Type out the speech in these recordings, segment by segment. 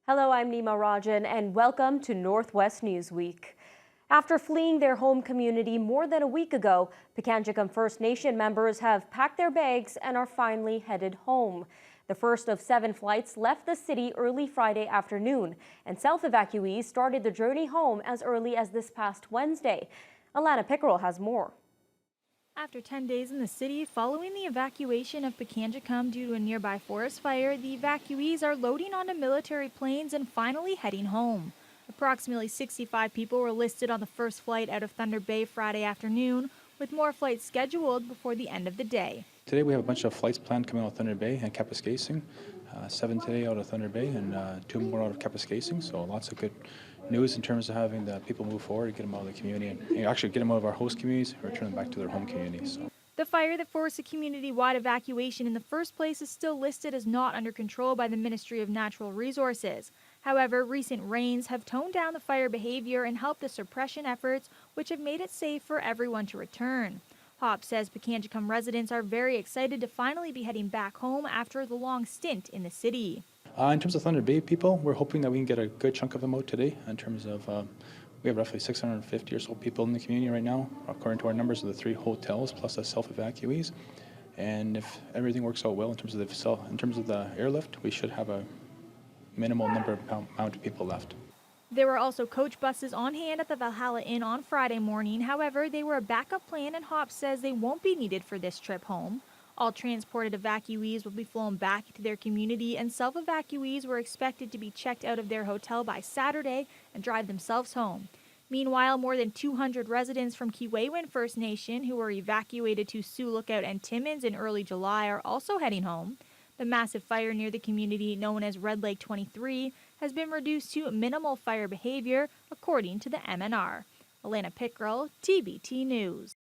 Hello, I'm Nima Rajan, and welcome to Northwest Newsweek. After fleeing their home community more than a week ago, Pikangikum First Nation members have packed their bags and are finally headed home. The first of 7 flights left the city early Friday afternoon, and self-evacuees started the journey home as early as this past Wednesday. Alana Pickerel has more. After 10 days in the city following the evacuation of Pikangikum due to a nearby forest fire, the evacuees are loading onto military planes and finally heading home. Approximately 65 people were listed on the first flight out of Thunder Bay Friday afternoon, with more flights scheduled before the end of the day. Today we have a bunch of flights planned coming out of Thunder Bay and Kapuskasing. 7 today out of Thunder Bay and 2 more out of Kapuskasing. So lots of good news in terms of having the people move forward, get them out of the community, and actually get them out of our host communities and return them back to their home communities. So. The fire that forced a community-wide evacuation in the first place is still listed as not under control by the Ministry of Natural Resources. However, recent rains have toned down the fire behavior and helped the suppression efforts, which have made it safe for everyone to return. Hop says Pikangikum residents are very excited to finally be heading back home after the long stint in the city. In terms of Thunder Bay people, we're hoping that we can get a good chunk of them out today. In terms of, we have roughly 650 or so people in the community right now, according to our numbers of the 3 hotels plus the self-evacuees. And if everything works out well in terms of the airlift, we should have a minimal amount of people left. There were also coach buses on hand at the Valhalla Inn on Friday morning. However, they were a backup plan, and Hop says they won't be needed for this trip home. All transported evacuees will be flown back to their community, and self-evacuees were expected to be checked out of their hotel by Saturday and drive themselves home. Meanwhile, more than 200 residents from Kiwewin First Nation who were evacuated to Sioux Lookout and Timmins in early July are also heading home. The massive fire near the community known as Red Lake 23 has been reduced to minimal fire behavior, according to the MNR. Alana Pickerel, TBT News.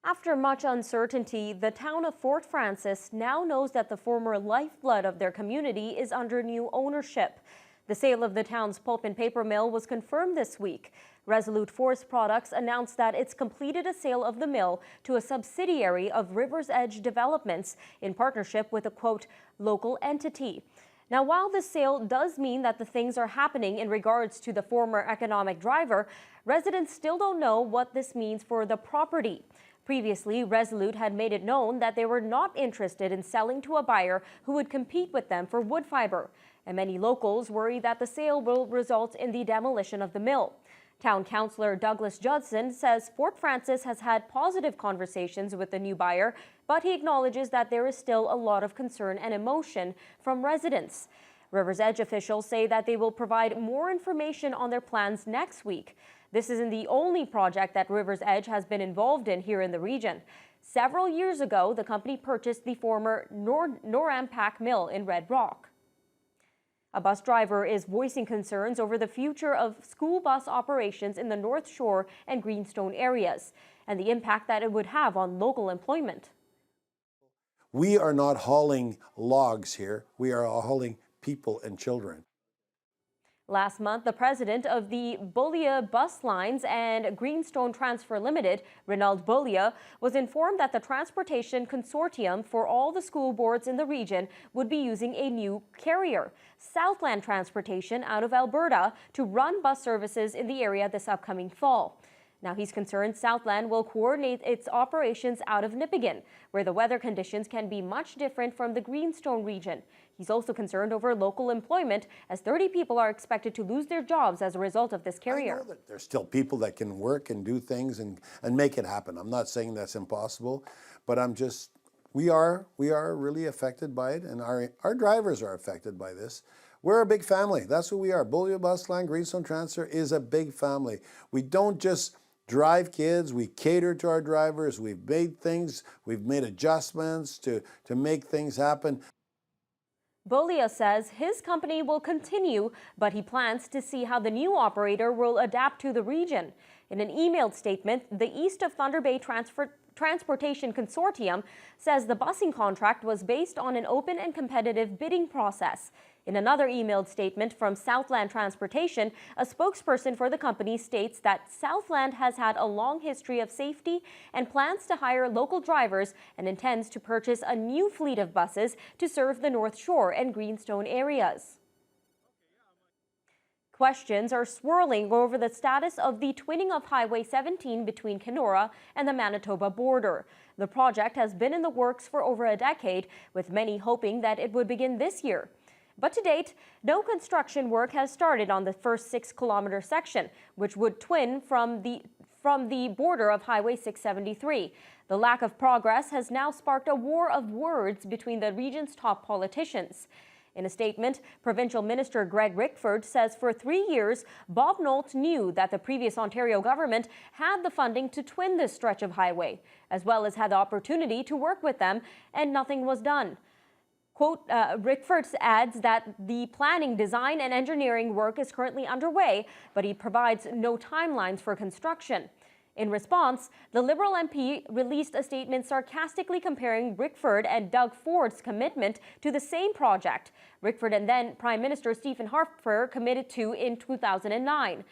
After much uncertainty, the town of Fort Frances now knows that the former lifeblood of their community is under new ownership. The sale of the town's pulp and paper mill was confirmed this week. Resolute Forest Products announced that it's completed a sale of the mill to a subsidiary of River's Edge Developments in partnership with a, quote, local entity. Now, while this sale does mean that the things are happening in regards to the former economic driver, residents still don't know what this means for the property. Previously, Resolute had made it known that they were not interested in selling to a buyer who would compete with them for wood fiber, and many locals worry that the sale will result in the demolition of the mill. Town Councillor Douglas Judson says Fort Frances has had positive conversations with the new buyer, but he acknowledges that there is still a lot of concern and emotion from residents. River's Edge officials say that they will provide more information on their plans next week. This isn't the only project that River's Edge has been involved in here in the region. Several years ago, the company purchased the former Norampak mill in Red Rock. A bus driver is voicing concerns over the future of school bus operations in the North Shore and Greenstone areas and the impact that it would have on local employment. We are not hauling logs here. We are hauling people and children. Last month, the president of the Bullia Bus Lines and Greenstone Transfer Limited, Ronald Bullia, was informed that the transportation consortium for all the school boards in the region would be using a new carrier, Southland Transportation out of Alberta, to run bus services in the area this upcoming fall. Now he's concerned Southland will coordinate its operations out of Nipigon, where the weather conditions can be much different from the Greenstone region. He's also concerned over local employment, as 30 people are expected to lose their jobs as a result of this carrier. I know that there's still people that can work and do things and make it happen. I'm not saying that's impossible, but we are really affected by it, and our drivers are affected by this. We're a big family. That's who we are. Bullia Bus Line, Greenstone Transfer is a big family. We don't just drive kids, we cater to our drivers, we've made adjustments to make things happen. Bullia says his company will continue, but he plans to see how the new operator will adapt to the region. In an emailed statement, the East of Thunder Bay Transportation Consortium says the busing contract was based on an open and competitive bidding process. In another emailed statement from Southland Transportation, a spokesperson for the company states that Southland has had a long history of safety and plans to hire local drivers and intends to purchase a new fleet of buses to serve the North Shore and Greenstone areas. Questions are swirling over the status of the twinning of Highway 17 between Kenora and the Manitoba border. The project has been in the works for over a decade, with many hoping that it would begin this year. But to date, no construction work has started on the first 6-kilometer section, which would twin from the border of Highway 673. The lack of progress has now sparked a war of words between the region's top politicians. In a statement, Provincial Minister Greg Rickford says for 3 years, Bob Nolt knew that the previous Ontario government had the funding to twin this stretch of highway, as well as had the opportunity to work with them, and nothing was done. Quote, Rickford adds that the planning, design, and engineering work is currently underway, but he provides no timelines for construction. In response, the Liberal MP released a statement sarcastically comparing Rickford and Doug Ford's commitment to the same project Rickford and then Prime Minister Stephen Harper committed to in 2009.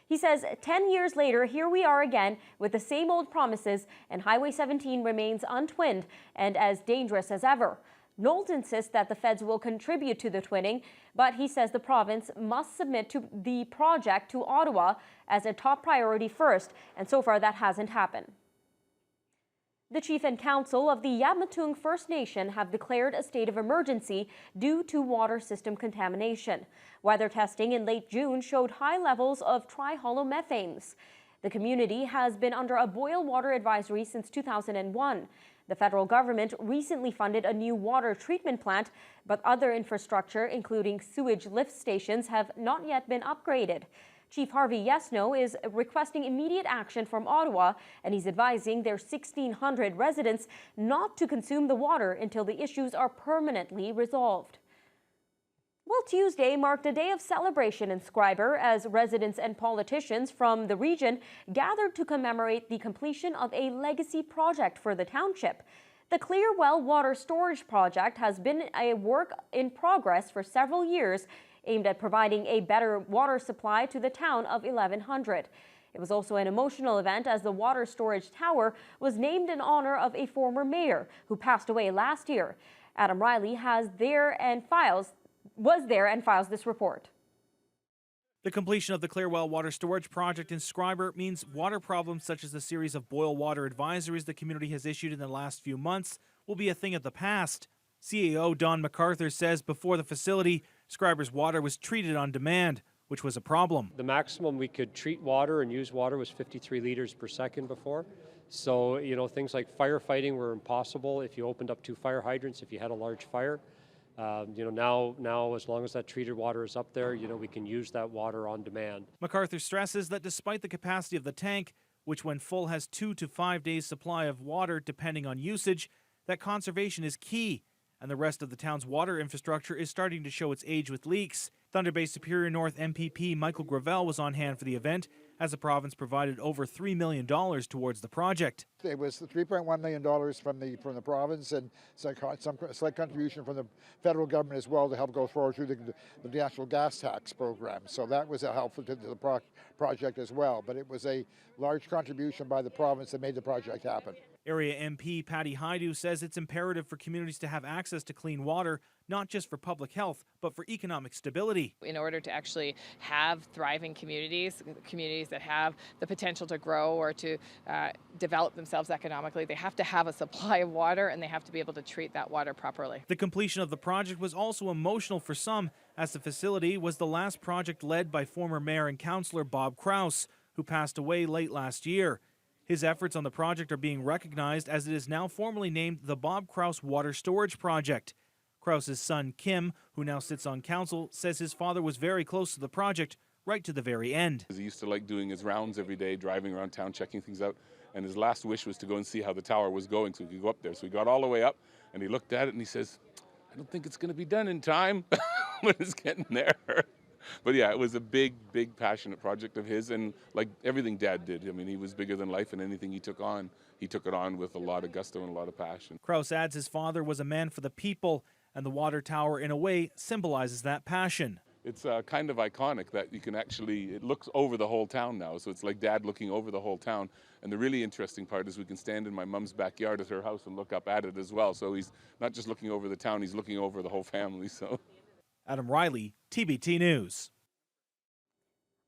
He says 10 years later, here we are again with the same old promises, and Highway 17 remains untwinned and as dangerous as ever. Nolt insists that the feds will contribute to the twinning, but he says the province must submit to the project to Ottawa as a top priority first, and so far that hasn't happened. The Chief and Council of the Yamatung First Nation have declared a state of emergency due to water system contamination. Weather testing in late June showed high levels of trihalomethanes. The community has been under a boil water advisory since 2001. The federal government recently funded a new water treatment plant, but other infrastructure, including sewage lift stations, have not yet been upgraded. Chief Harvey Yesno is requesting immediate action from Ottawa, and he's advising their 1,600 residents not to consume the water until the issues are permanently resolved. Well, Tuesday marked a day of celebration in Schreiber as residents and politicians from the region gathered to commemorate the completion of a legacy project for the township. The Clearwell Water Storage Project has been a work in progress for several years, aimed at providing a better water supply to the town of 1100. It was also an emotional event as the water storage tower was named in honor of a former mayor who passed away last year. Adam Riley was there and files this report. The completion of the Clearwell Water Storage Project in Schreiber means water problems such as the series of boil water advisories the community has issued in the last few months will be a thing of the past. CAO Don MacArthur says before the facility, Schreiber's water was treated on demand, which was a problem. The maximum we could treat water and use water was 53 liters per second before. So, things like firefighting were impossible if you opened up 2 fire hydrants if you had a large fire. Now, as long as that treated water is up there, we can use that water on demand. MacArthur stresses that despite the capacity of the tank, which when full has 2 to 5 days supply of water depending on usage, that conservation is key, and the rest of the town's water infrastructure is starting to show its age with leaks. Thunder Bay Superior North MPP Michael Gravel was on hand for the event, as the province provided over $3 million towards the project. It was $3.1 million from the province and some slight contribution from the federal government as well to help go forward through the natural gas tax program. So that was helpful to the project as well. But it was a large contribution by the province that made the project happen. Area MP Patty Haidu says it's imperative for communities to have access to clean water, not just for public health, but for economic stability. In order to actually have thriving communities that have the potential to grow or to develop themselves economically, they have to have a supply of water and they have to be able to treat that water properly. The completion of the project was also emotional for some, as the facility was the last project led by former mayor and councillor Bob Krause, who passed away late last year. His efforts on the project are being recognized as it is now formally named the Bob Krause Water Storage Project. Krause's son, Kim, who now sits on council, says his father was very close to the project right to the very end. He used to like doing his rounds every day, driving around town, checking things out, and his last wish was to go and see how the tower was going so he could go up there. So he got all the way up, and he looked at it and he says, I don't think it's going to be done in time when it's getting there. But yeah, it was a big, big, passionate project of his, and like everything Dad did, I mean, he was bigger than life, and anything he took it on with a lot of gusto and a lot of passion. Krause adds his father was a man for the people, and the water tower, in a way, symbolizes that passion. It's kind of iconic that you can actually, it looks over the whole town now, so it's like Dad looking over the whole town. And the really interesting part is we can stand in my mom's backyard at her house and look up at it as well. So he's not just looking over the town, he's looking over the whole family. So. Adam Riley, TBT News.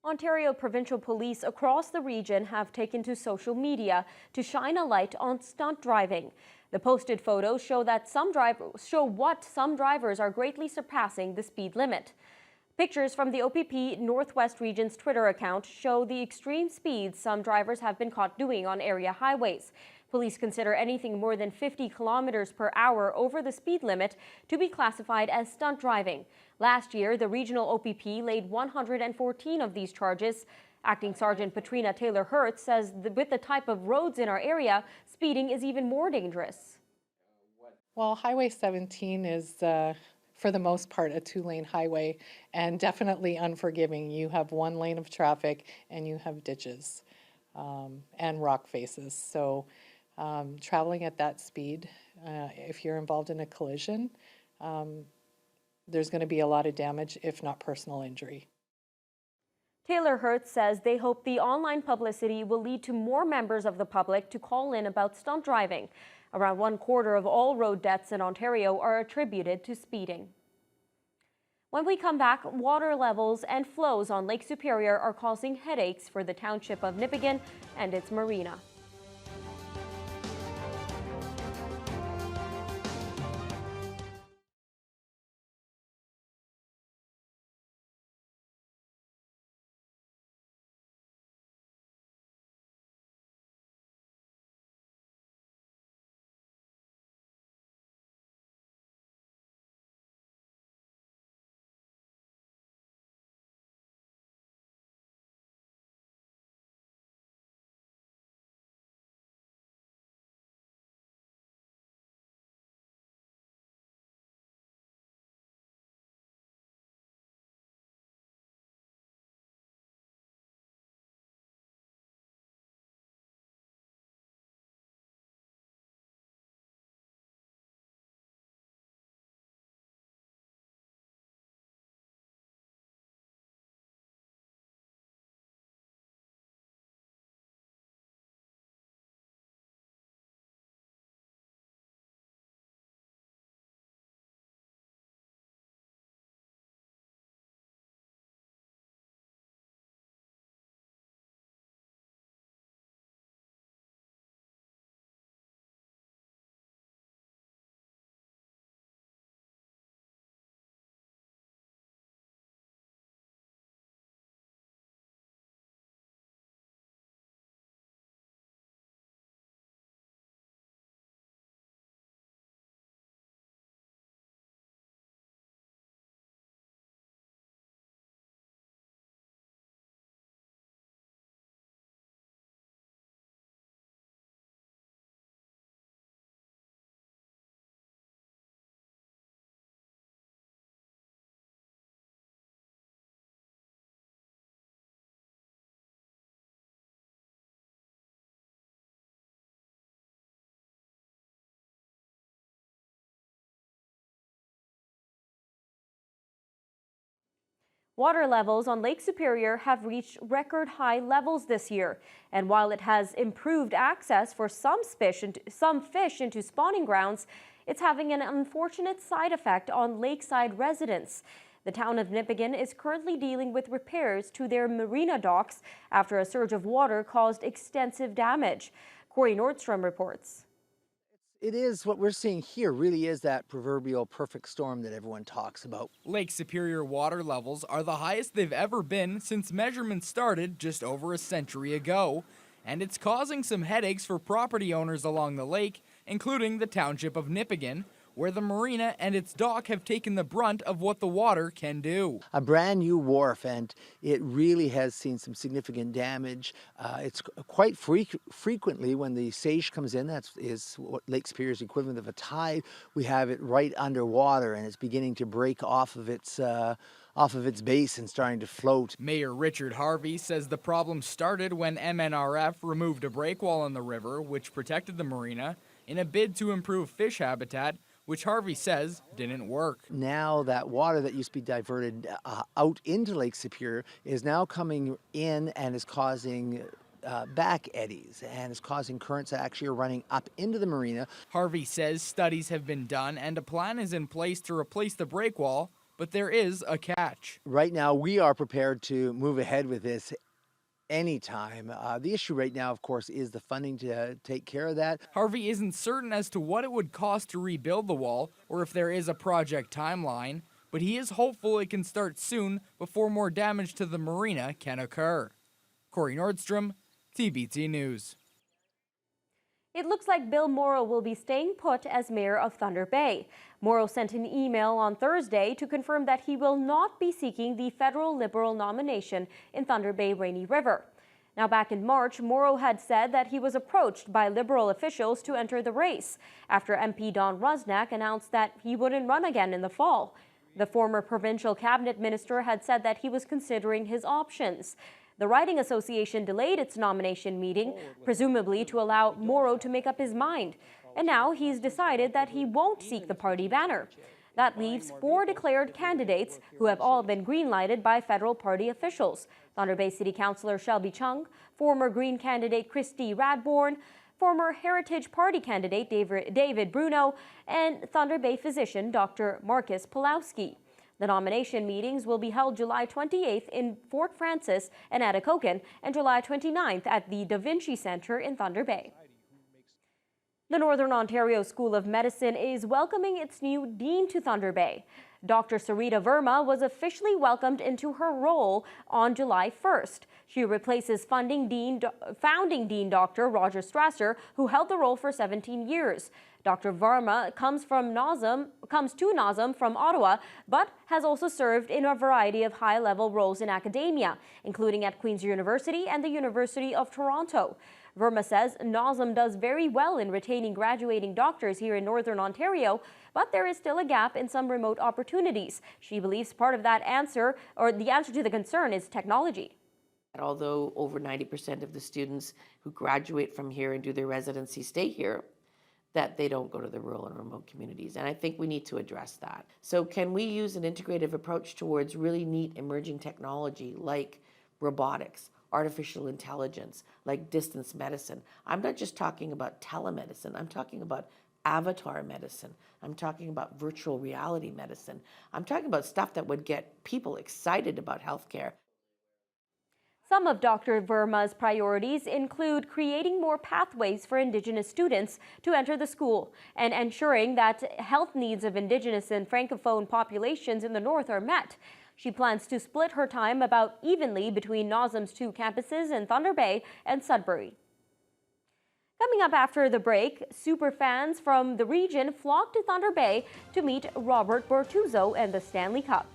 Ontario provincial police across the region have taken to social media to shine a light on stunt driving. The posted photos show what some drivers are greatly surpassing the speed limit. Pictures from the OPP Northwest Region's Twitter account show the extreme speeds some drivers have been caught doing on area highways. Police consider anything more than 50 kilometers per hour over the speed limit to be classified as stunt driving. Last year, the regional OPP laid 114 of these charges. Acting Sergeant Patrina Taylor-Hertz says with the type of roads in our area, speeding is even more dangerous. Well, Highway 17 is, for the most part, a two-lane highway and definitely unforgiving. You have one lane of traffic and you have ditches and rock faces. So traveling at that speed, if you're involved in a collision, there's going to be a lot of damage, if not personal injury. Taylor-Hertz says they hope the online publicity will lead to more members of the public to call in about stunt driving. Around 1/4 of all road deaths in Ontario are attributed to speeding. When we come back, water levels and flows on Lake Superior are causing headaches for the township of Nipigon and its marina. Water levels on Lake Superior have reached record high levels this year. And while it has improved access for some fish into spawning grounds, it's having an unfortunate side effect on lakeside residents. The town of Nipigon is currently dealing with repairs to their marina docks after a surge of water caused extensive damage. Corey Nordstrom reports. It is, what we're seeing here really is that proverbial perfect storm that everyone talks about. Lake Superior water levels are the highest they've ever been since measurements started just over a century ago. And it's causing some headaches for property owners along the lake, including the township of Nipigon, where the marina and its dock have taken the brunt of what the water can do. A brand new wharf, and it really has seen some significant damage. It's quite frequently when the sage comes in, that is what Lake Superior's equivalent of a tide, we have it right underwater and it's beginning to break off of its base and starting to float. Mayor Richard Harvey says the problem started when MNRF removed a breakwall in the river, which protected the marina, in a bid to improve fish habitat, which Harvey says didn't work. Now that water that used to be diverted out into Lake Superior is now coming in and is causing back eddies and is causing currents that actually are running up into the marina. Harvey says studies have been done and a plan is in place to replace the breakwall, but there is a catch. Right now, we are prepared to move ahead with this anytime. The issue right now, of course, is the funding to take care of that. Harvey isn't certain as to what it would cost to rebuild the wall or if there is a project timeline, but he is hopeful it can start soon before more damage to the marina can occur. Corey Nordstrom, TBT News. It looks like Bill Morrow will be staying put as mayor of Thunder Bay. Morrow sent an email on Thursday to confirm that he will not be seeking the federal Liberal nomination in Thunder Bay Rainy River. Now, back in March, Morrow had said that he was approached by Liberal officials to enter the race after MP Don Rusnak announced that he wouldn't run again in the fall. The former provincial cabinet minister had said that he was considering his options. The Riding Association delayed its nomination meeting, presumably to allow Morrow to make up his mind. And now he's decided that he won't seek the party banner. That leaves 4 declared candidates who have all been green-lighted by federal party officials. Thunder Bay City Councillor Shelby Chung, former Green candidate Christy Radbourne, former Heritage Party candidate David Bruno, and Thunder Bay physician Dr. Marcus Pulowski. The nomination meetings will be held July 28th in Fort Frances and Atikokan and July 29th at the Da Vinci Centre in Thunder Bay. The Northern Ontario School of Medicine is welcoming its new dean to Thunder Bay. Dr. Sarita Verma was officially welcomed into her role on July 1st. She replaces founding dean Dr. Roger Strasser, who held the role for 17 years. Dr. Verma comes to NASM from Ottawa, but has also served in a variety of high-level roles in academia, including at Queen's University and the University of Toronto. Verma says NASM does very well in retaining graduating doctors here in Northern Ontario, but there is still a gap in some remote opportunities. She believes part of that answer, or the answer to the concern, is technology. Although over 90% of the students who graduate from here and do their residency stay here, that they don't go to the rural and remote communities. And I think we need to address that. So can we use an integrative approach towards really neat emerging technology like robotics, artificial intelligence, like distance medicine? I'm not just talking about telemedicine. I'm talking about avatar medicine. I'm talking about virtual reality medicine. I'm talking about stuff that would get people excited about healthcare. Some of Dr. Verma's priorities include creating more pathways for Indigenous students to enter the school and ensuring that health needs of Indigenous and Francophone populations in the North are met. She plans to split her time about evenly between NASM's 2 campuses in Thunder Bay and Sudbury. Coming up after the break, superfans from the region flocked to Thunder Bay to meet Robert Bortuzzo and the Stanley Cup.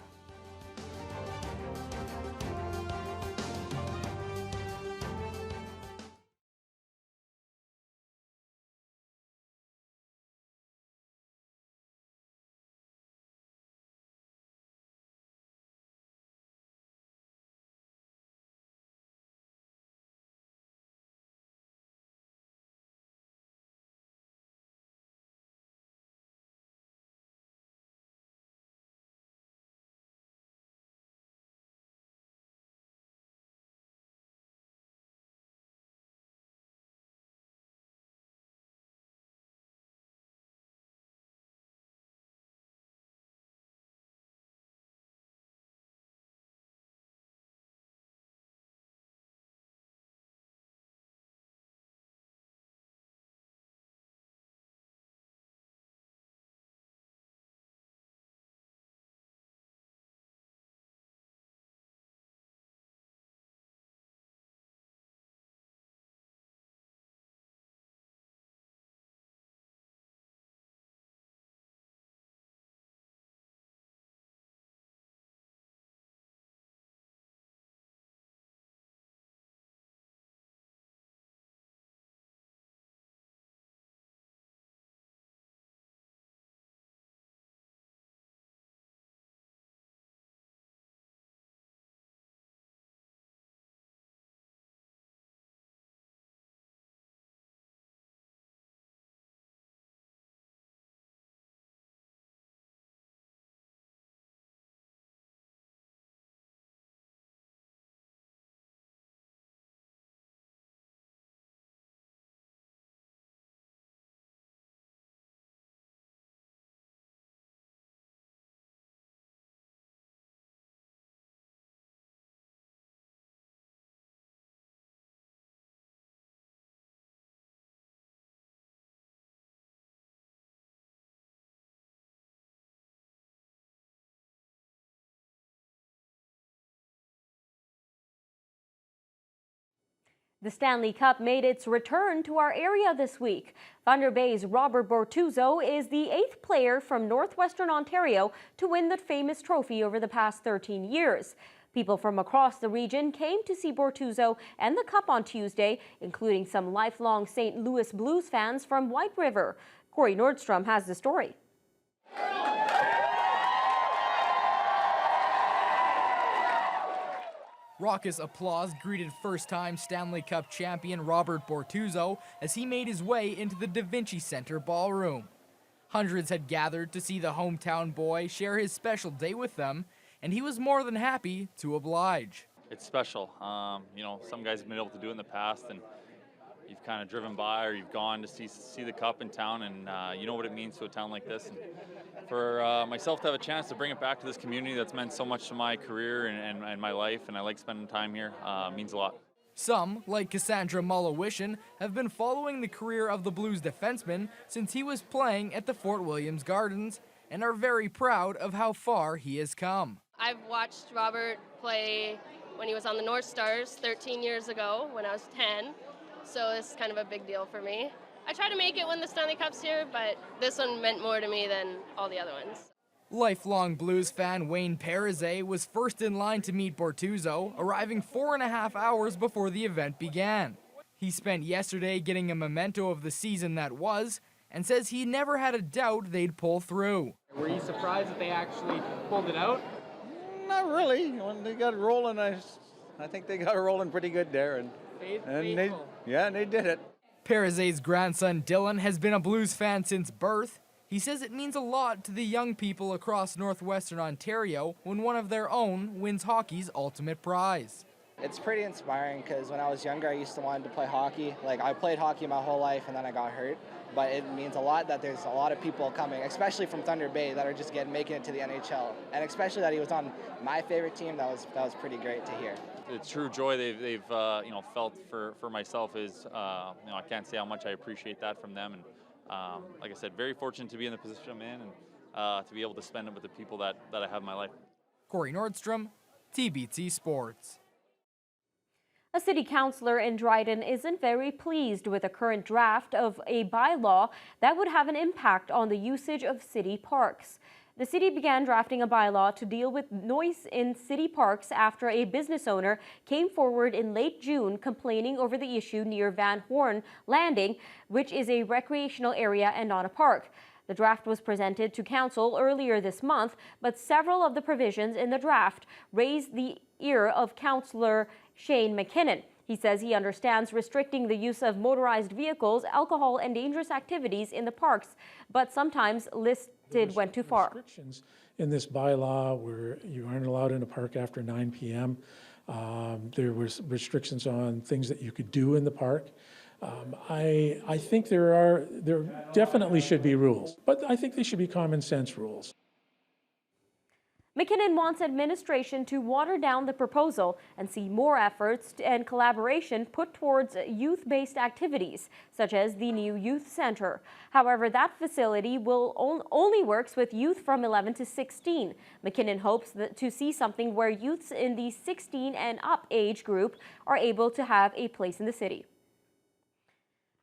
The Stanley Cup made its return to our area this week. Thunder Bay's Robert Bortuzzo is the 8th player from northwestern Ontario to win the famous trophy over the past 13 years. People from across the region came to see Bortuzzo and the Cup on Tuesday, including some lifelong St. Louis Blues fans from White River. Corey Nordstrom has the story. Raucous applause greeted first-time Stanley Cup champion Robert Bortuzzo as he made his way into the Da Vinci Center ballroom. Hundreds had gathered to see the hometown boy share his special day with them, and he was more than happy to oblige. It's special. You know, some guys have been able to do it in the past, and you've kind of driven by or you've gone to see the Cup in town, and you know what it means to a town like this. And for myself to have a chance to bring it back to this community that's meant so much to my career and my life, and I like spending time here, means a lot. Some, like Cassandra Mullawishin, have been following the career of the Blues defenseman since he was playing at the Fort Williams Gardens, and are very proud of how far he has come. I've watched Robert play when he was on the North Stars 13 years ago when I was 10, so it's kind of a big deal for me. I try to make it when the Stanley Cup's here, but this one meant more to me than all the other ones. Lifelong Blues fan Wayne Parizet was first in line to meet Bortuzzo, arriving 4.5 hours before the event began. He spent yesterday getting a memento of the season that was, and says he never had a doubt they'd pull through. Were you surprised that they actually pulled it out? Not really. When they got rolling, I think they got rolling pretty good there, and they did it. Parizet's grandson Dylan has been a Blues fan since birth. He says it means a lot to the young people across northwestern Ontario when one of their own wins hockey's ultimate prize. It's pretty inspiring because when I was younger, I used to want to play hockey. Like, I played hockey my whole life and then I got hurt. But it means a lot that there's a lot of people coming, especially from Thunder Bay, that are just making it to the NHL. And especially that he was on my favorite team, that was pretty great to hear. The true joy they've felt for myself is, I can't say how much I appreciate that from them. And like I said, very fortunate to be in the position I'm in and to be able to spend it with the people that I have in my life. Corey Nordstrom, TBT Sports. A city councillor in Dryden isn't very pleased with the current draft of a bylaw that would have an impact on the usage of city parks. The city began drafting a bylaw to deal with noise in city parks after a business owner came forward in late June complaining over the issue near Van Horn Landing, which is a recreational area and not a park. The draft was presented to council earlier this month, but several of the provisions in the draft raised the ear of Councillor Shane McKinnon. He says he understands restricting the use of motorized vehicles, alcohol, and dangerous activities in the parks, but sometimes listed went too far. Restrictions in this bylaw where you aren't allowed in a park after 9 p.m. There was restrictions on things that you could do in the park. I think there definitely should be rules, but I think they should be common sense rules. McKinnon wants administration to water down the proposal and see more efforts and collaboration put towards youth-based activities, such as the new youth center. However, that facility will only works with youth from 11 to 16. McKinnon hopes to see something where youths in the 16 and up age group are able to have a place in the city.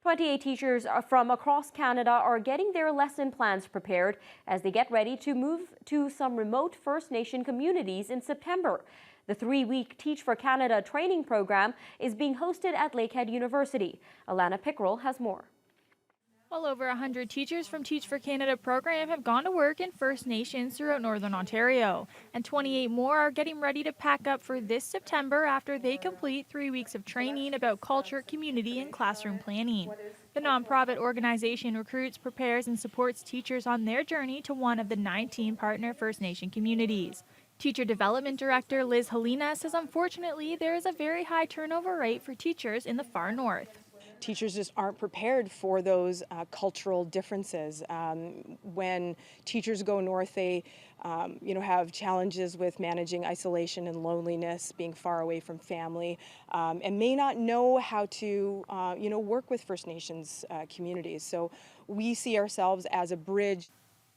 28 teachers from across Canada are getting their lesson plans prepared as they get ready to move to some remote First Nation communities in September. The 3-week Teach for Canada training program is being hosted at Lakehead University. Alana Pickrell has more. Well over 100 teachers from Teach for Canada program have gone to work in First Nations throughout Northern Ontario, and 28 more are getting ready to pack up for this September after they complete 3 weeks of training about culture, community, and classroom planning. The nonprofit organization recruits, prepares, and supports teachers on their journey to one of the 19 partner First Nation communities. Teacher Development Director Liz Helena says unfortunately there is a very high turnover rate for teachers in the far north. Teachers just aren't prepared for those cultural differences. When teachers go north, they have challenges with managing isolation and loneliness, being far away from family, and may not know how to work with First Nations communities. So we see ourselves as a bridge.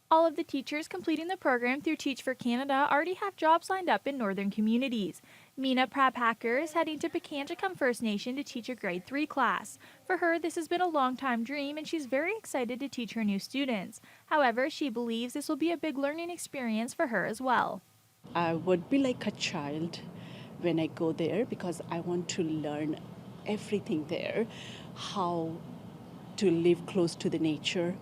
All of the teachers completing the program through Teach for Canada already have jobs lined up in northern communities. Mina Prabhakar is heading to Pikangikum First Nation to teach a grade 3 class. For her, this has been a long-time dream, and she's very excited to teach her new students. However, she believes this will be a big learning experience for her as well. I would be like a child when I go there because I want to learn everything there, how to live close to the nature,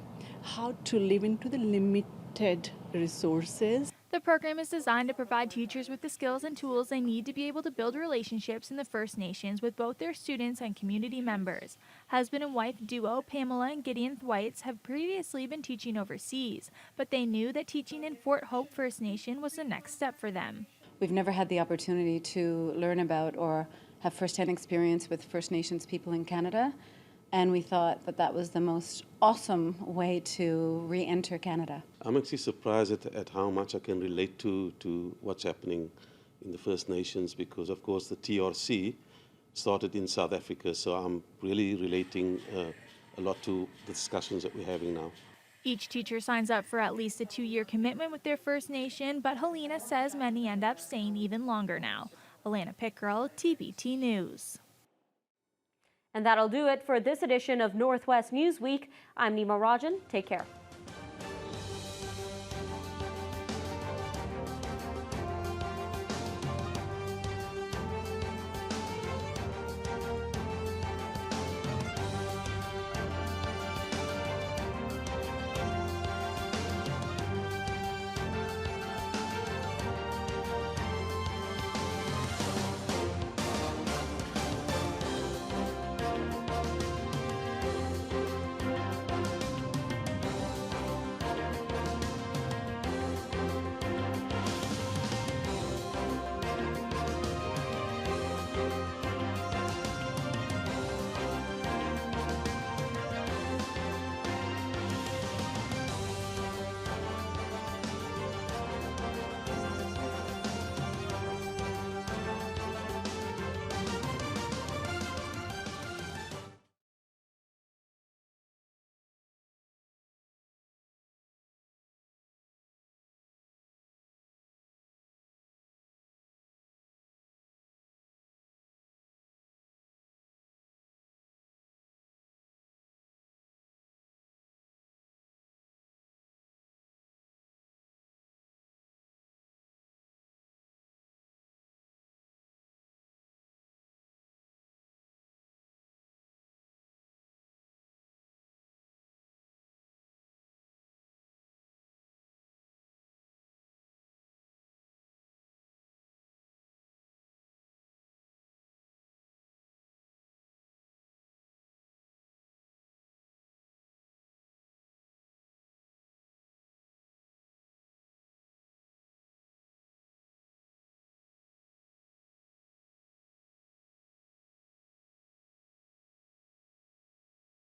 how to live into the limited resources. The program is designed to provide teachers with the skills and tools they need to be able to build relationships in the First Nations with both their students and community members. Husband and wife duo Pamela and Gideon Thwaites have previously been teaching overseas, but they knew that teaching in Fort Hope First Nation was the next step for them. We've never had the opportunity to learn about or have first-hand experience with First Nations people in Canada, and we thought that that was the most awesome way to re-enter Canada. I'm actually surprised at how much I can relate to what's happening in the First Nations because, of course, the TRC started in South Africa, so I'm really relating a lot to the discussions that we're having now. Each teacher signs up for at least a 2-year commitment with their First Nation, but Helena says many end up staying even longer now. Alana Pickrell, TBT News. And that'll do it for this edition of Northwest Newsweek. I'm Nima Rajan. Take care.